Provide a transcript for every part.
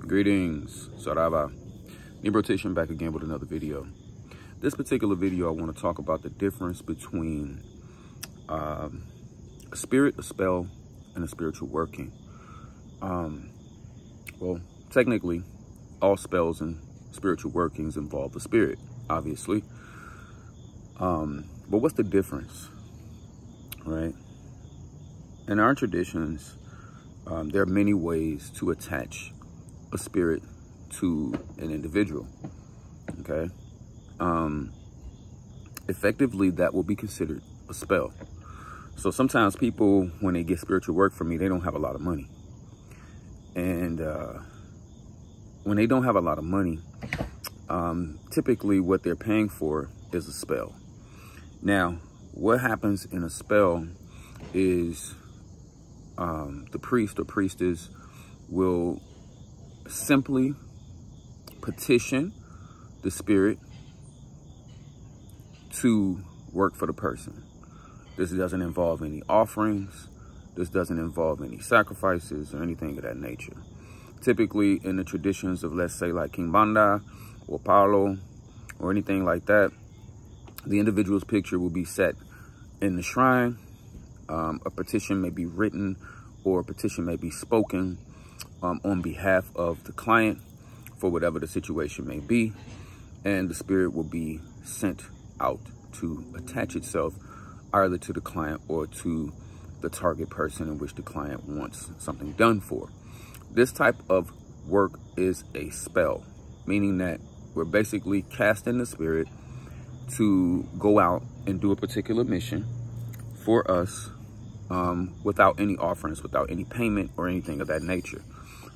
Greetings, Sarava. Nebrotation back again with another video. This particular video, I want to talk about the difference between a spirit, a spell, and a spiritual working. Well, technically, all spells and spiritual workings involve the spirit, obviously. But what's the difference, right? In our traditions, there are many ways to attach a spirit to an individual, okay? Effectively, that will be considered a spell. So sometimes people, when they get spiritual work from me, they don't have a lot of money. And when they don't have a lot of money, typically what they're paying for is a spell. Now, what happens in a spell is the priest or priestess will simply petition the spirit to work for the person. This doesn't involve any offerings. This doesn't involve any sacrifices or anything of that nature. Typically in the traditions of, let's say, like Kimbanda or Palo or anything like that, the individual's picture will be set in the shrine. A petition may be written or a petition may be spoken on behalf of the client for whatever the situation may be. And the spirit will be sent out to attach itself either to the client or to the target person in which the client wants something done for. This type of work is a spell, meaning that we're basically casting the spirit to go out and do a particular mission for us without any offerings, without any payment or anything of that nature.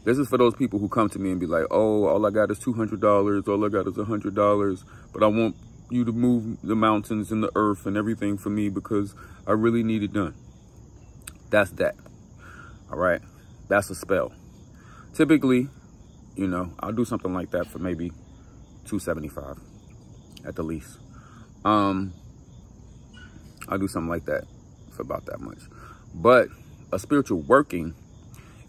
This is for those people who come to me and be like, oh, all I got is $200, all I got is $100, but I want you to move the mountains and the earth and everything for me because I really need it done. That's that. All right. That's a spell. Typically, you know, I'll do something like that for maybe $275 at the least. I'll do something like that for about that much. But a spiritual working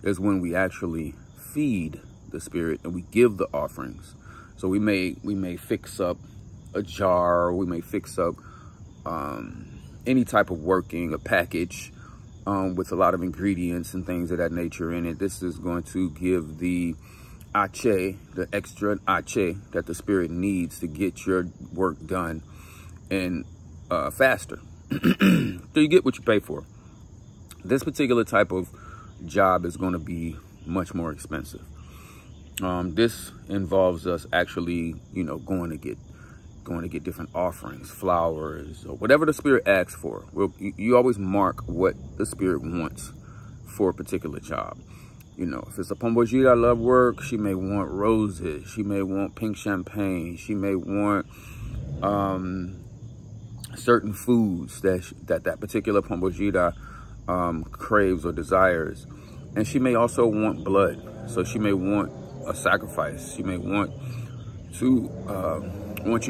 is when we actually feed the spirit and we give the offerings. So we may fix up a jar, we may fix up any type of working, a package with a lot of ingredients and things of that nature in it. This is going to give the ache, the extra ache that the spirit needs to get your work done and faster. So you get what you pay for. This particular type of job is going to be much more expensive. This involves us actually, you know, going to get different offerings, flowers, or whatever the spirit asks for. You always mark what the spirit wants for a particular job. You know, if it's a Pombojita love work, she may want roses. She may want pink champagne. She may want certain foods that particular Pombojita craves or desires. And she may also want blood. So she may want a sacrifice. She may want you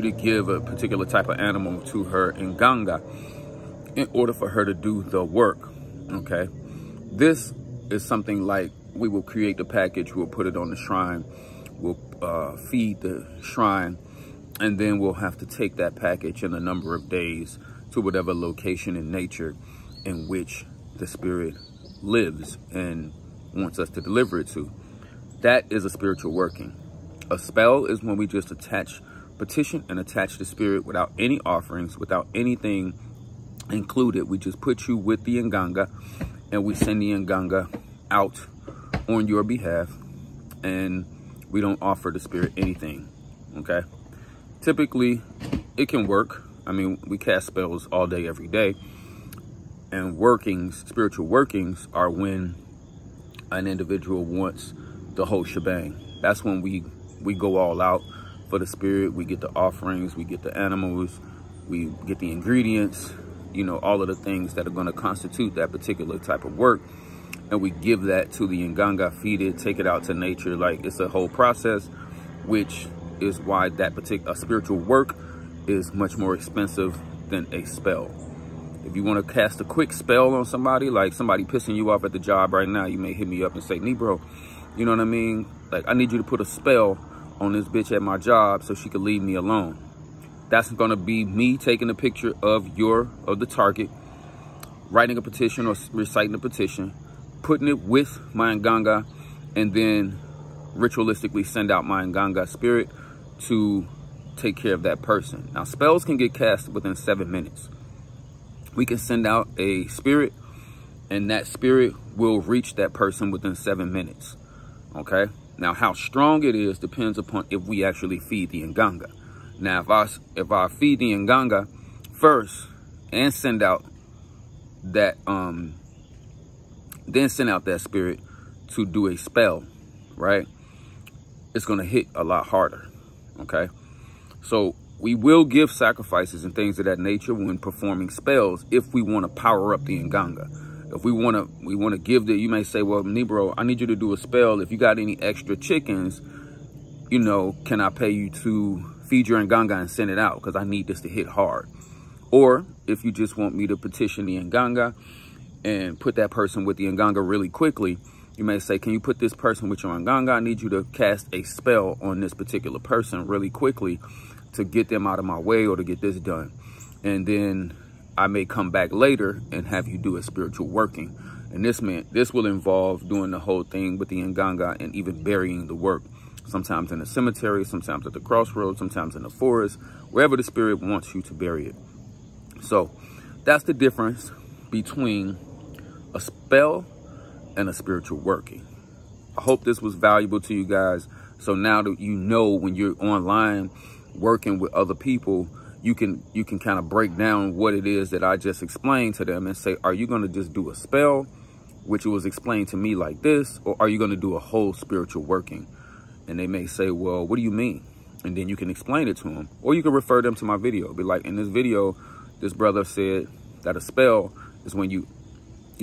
to give a particular type of animal to her in Ganga in order for her to do the work, okay? This is something like we will create the package, we'll put it on the shrine, we'll feed the shrine, and then we'll have to take that package in a number of days to whatever location in nature in which the spirit lives and wants us to deliver it to. That is a spiritual working. A spell is when we just petition and attach the spirit without any offerings, without anything included. We just put you with the Nganga and we send the Nganga out on your behalf, and we don't offer the spirit anything, okay? Typically, it can work. I mean, we cast spells all day, every day. And workings, spiritual workings, are when an individual wants the whole shebang. That's when we go all out for the spirit. We get the offerings, we get the animals, we get the ingredients, you know, all of the things that are going to constitute that particular type of work. And we give that to the Nganga, feed it, take it out to nature. Like, it's a whole process, which is why that particular spiritual work is much more expensive than a spell. If you want to cast a quick spell on somebody, like somebody pissing you off at the job right now, you may hit me up and say, Nebro, You know what I mean? Like, I need you to put a spell on this bitch at my job so she could leave me alone. That's gonna be me taking a picture of the target, writing a petition or reciting a petition, putting it with my Nganga, and then ritualistically send out my Nganga spirit to take care of that person. Now, spells can get cast within 7 minutes. We can send out a spirit, and that spirit will reach that person within 7 minutes. Okay? Now, how strong it is depends upon if we actually feed the Nganga. Now, if I feed the Nganga first and send out that then send out that spirit to do a spell, right, it's going to hit a lot harder. Okay, so we will give sacrifices and things of that nature when performing spells if we want to power up the Nganga. If we want to give the, you may say, well, Nebro, I need you to do a spell. If you got any extra chickens, you know, can I pay you to feed your Nganga and send it out? Because I need this to hit hard. Or if you just want me to petition the Nganga and put that person with the Nganga really quickly, you may say, can you put this person with your Nganga? I need you to cast a spell on this particular person really quickly to get them out of my way or to get this done. And then I may come back later and have you do a spiritual working. And this will involve doing the whole thing with the Nganga and even burying the work. Sometimes in a cemetery, sometimes at the crossroads, sometimes in the forest, wherever the spirit wants you to bury it. So that's the difference between a spell and a spiritual working. I hope this was valuable to you guys. So now that you know, when you're online working with other people, you can kind of break down what it is that I just explained to them and say, are you going to just do a spell, which was explained to me like this, or are you going to do a whole spiritual working? And they may say, well, what do you mean? And then you can explain it to them, or you can refer them to my video. Be like, in this video, this brother said that a spell is when you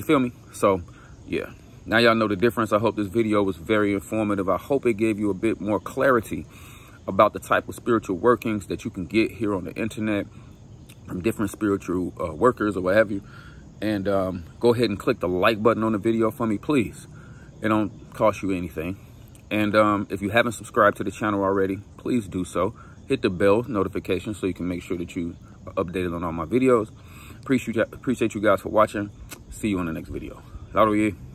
feel me? So yeah, now y'all know the difference. I hope this video was very informative. I hope it gave you a bit more clarity about the type of spiritual workings that you can get here on the internet from different spiritual workers or what have you. And go ahead and click the like button on the video for me, please. It don't cost you anything. And if you haven't subscribed to the channel already, please do so. Hit the bell notification so you can make sure that you are updated on all my videos. Appreciate you guys for watching. See you on the next video. Lauro.